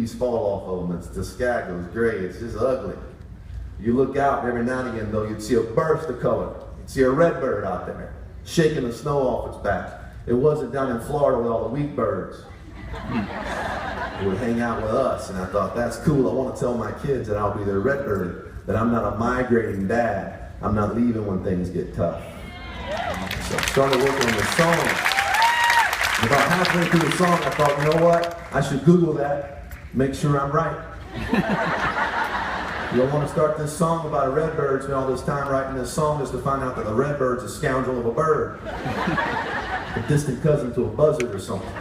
leaves fall off of them. The sky goes gray. It's just ugly. You look out, and every now and again, though, you'd see a burst of color. You'd see a red bird out there, shaking the snow off its back. It wasn't down in Florida with all the wheat birds. It would hang out with us, and I thought, that's cool. I want to tell my kids that I'll be their red bird, that I'm not a migrating dad. I'm not leaving when things get tough. So I started working on the song. About halfway through the song, I thought, you know what? I should Google that, make sure I'm right. You don't want to start this song about a redbird, spend all this time writing this song just to find out that the redbird's a scoundrel of a bird. A distant cousin to a buzzard or something.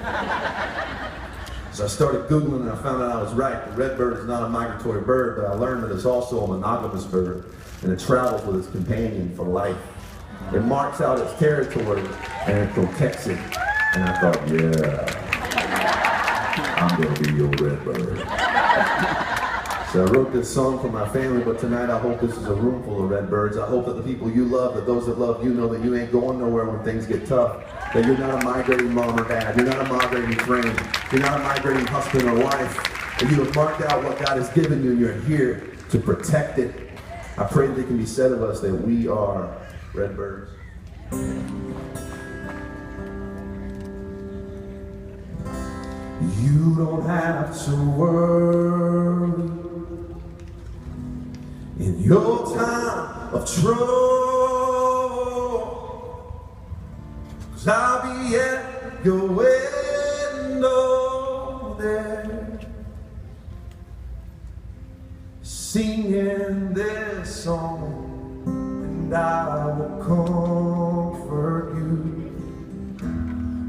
So I started Googling and I found out I was right. The redbird is not a migratory bird, but I learned that it's also a monogamous bird, and it travels with its companion for life. It marks out its territory and it protects it. And I thought, yeah, I'm gonna be your redbird. So I wrote this song for my family, but tonight I hope this is a room full of redbirds. I hope that the people you love, that those that love you, know that you ain't going nowhere when things get tough. That you're not a migrating mom or dad. You're not a migrating friend. You're not a migrating husband or wife. That you have marked out what God has given you and you're here to protect it. I pray that it can be said of us that we are redbirds. You don't have to worry in your time of trouble, 'cause I'll be at your window there, singing this song, and I will comfort you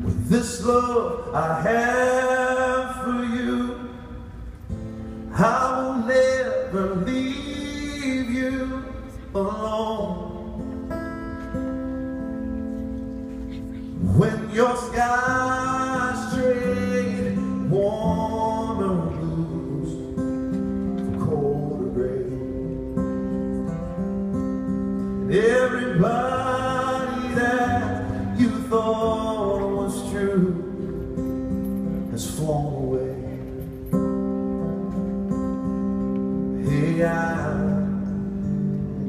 with this love I have for you. I will never leave you alone. When your skies trade warm or blues for cold or gray, and everybody that you thought was true has flown away. Hey, I'm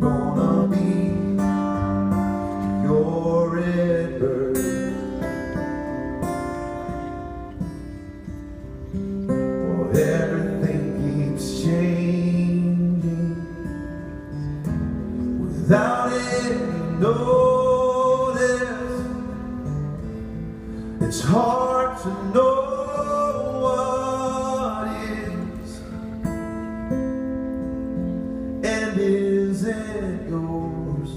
gonna be your redbird. Oh, everything keeps changing without any notice. It's hard to know what is and isn't yours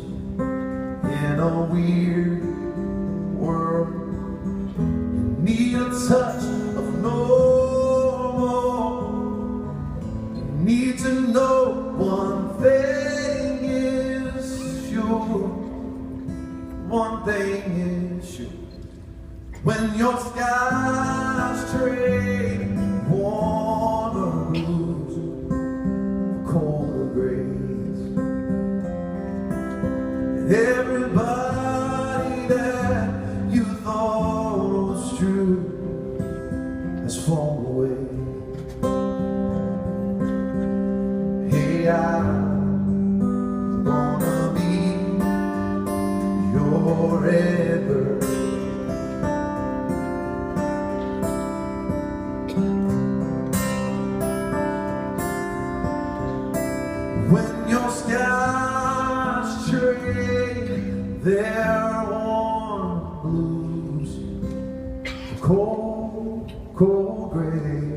in a weird world. You need a touch of normal. You need to know one thing is sure. One thing is sure. When your skies trade warm or blues, cold or grays, and everybody that you thought was true has flown away. Hey, I'm gonna be your redbird. When your skies trade their warm blues for cold, cold gray,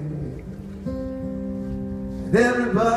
and everybody